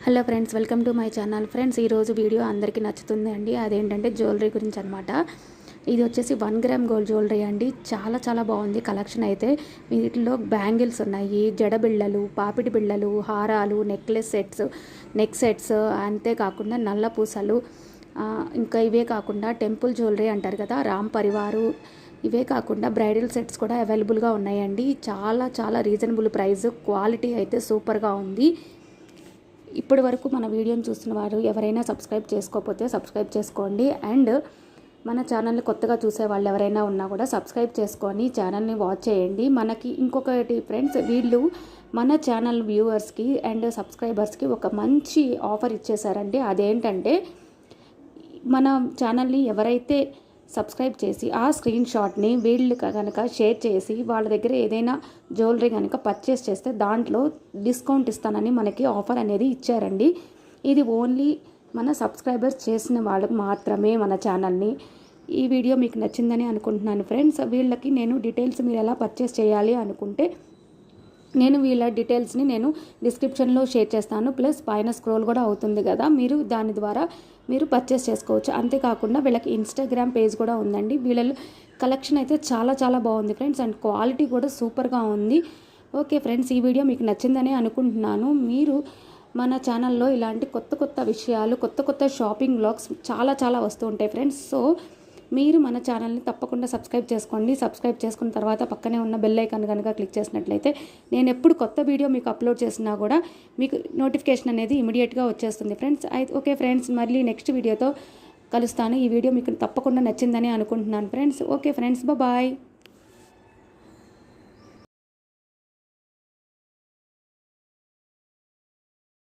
Hello friends, welcome to my channel. Friends, ఈరోజు video అందరికీ నచ్చుతుంది అండి. అదేంటంటే జ్యువెలరీ గురించి అనమాట. ఇది వచ్చేసి 1 గ్రామ్ గోల్డ్ జ్యువెలరీ అండి. చాలా చాలా బాగుంది కలెక్షన్ అయితే. వీటిలో బ్యాంగిల్స్ ఉన్నాయి, జడ బిళ్ళలు, పాపిడి బిళ్ళలు, హారాలు, నెక్ సెట్స్, అంతేకాకుండా నల్ల పూసలు, ఇంకా ఇవే కాకుండా టెంపుల్ జ్యువెలరీ అంటారు కదా, రామ్ పరివారు, ఇవే కాకుండా బ్రైడల్ సెట్స్ కూడా అవైలబుల్గా ఉన్నాయండి. చాలా చాలా రీజనబుల్ ప్రైస్, క్వాలిటీ అయితే సూపర్గా ఉంది. ఇప్పటి వరకు మన వీడియోని చూస్తున్న వారు ఎవరైనా సబ్స్క్రైబ్ చేసుకోకపోతే సబ్స్క్రైబ్ చేసుకోండి. అండ్ మన ఛానల్ని కొత్తగా చూసే వాళ్ళు ఎవరైనా ఉన్నా కూడా సబ్స్క్రైబ్ చేసుకొని ఛానల్ని వాచ్ చేయండి. మనకి ఇంకొకటి ఫ్రెండ్స్, వీళ్ళు మన ఛానల్ వ్యూవర్స్కి అండ్ సబ్స్క్రైబర్స్కి ఒక మంచి ఆఫర్ ఇచ్చేసారండి. అదేంటంటే, మన ఛానల్ని ఎవరైతే సబ్స్క్రైబ్ చేసి ఆ స్క్రీన్ షాట్ని వీళ్ళు కనుక షేర్ చేసి వాళ్ళ దగ్గర ఏదైనా జ్యువెలరీ కనుక పర్చేస్ చేస్తే దాంట్లో డిస్కౌంట్ ఇస్తానని మనకి ఆఫర్ అనేది ఇచ్చారండి. ఇది ఓన్లీ మన సబ్స్క్రైబర్స్ చేసిన వాళ్ళకి మాత్రమే మన ఛానల్ని. ఈ వీడియో మీకు నచ్చిందని అనుకుంటున్నాను ఫ్రెండ్స్. వీళ్ళకి నేను డీటెయిల్స్ మీరు ఎలా పర్చేస్ చేయాలి అనుకుంటే నేను వీళ్ళ డీటెయిల్స్ని నేను డిస్క్రిప్షన్లో షేర్ చేస్తాను. ప్లస్ పైన స్క్రోల్ కూడా అవుతుంది కదా, మీరు దాని ద్వారా మీరు పర్చేస్ చేసుకోవచ్చు. అంతేకాకుండా వీళ్ళకి ఇన్స్టాగ్రామ్ పేజ్ కూడా ఉందండి. వీళ్ళ కలెక్షన్ అయితే చాలా చాలా బాగుంది ఫ్రెండ్స్, అండ్ క్వాలిటీ కూడా సూపర్గా ఉంది. ఓకే ఫ్రెండ్స్, ఈ వీడియో మీకు నచ్చిందని అనుకుంటున్నాను. మీరు మన ఛానల్లో ఇలాంటి కొత్త కొత్త విషయాలు, కొత్త కొత్త షాపింగ్ వ్లాగ్స్ చాలా చాలా వస్తూ ఉంటాయి ఫ్రెండ్స్. సో మీరు మన ఛానల్ని తప్పకుండా సబ్స్క్రైబ్ చేసుకోండి. సబ్స్క్రైబ్ చేసుకున్న తర్వాత పక్కనే ఉన్న బెల్ ఐకాన్ కనుక క్లిక్ చేసినట్లయితే నేను ఎప్పుడు కొత్త వీడియో మీకు అప్లోడ్ చేసినా కూడా మీకు నోటిఫికేషన్ అనేది ఇమీడియట్గా వచ్చేస్తుంది ఫ్రెండ్స్. అయితే ఓకే ఫ్రెండ్స్, మళ్ళీ నెక్స్ట్ వీడియోతో కలుస్తాను. ఈ వీడియో మీకు తప్పకుండా నచ్చిందని అనుకుంటున్నాను ఫ్రెండ్స్. Okay friends, bye.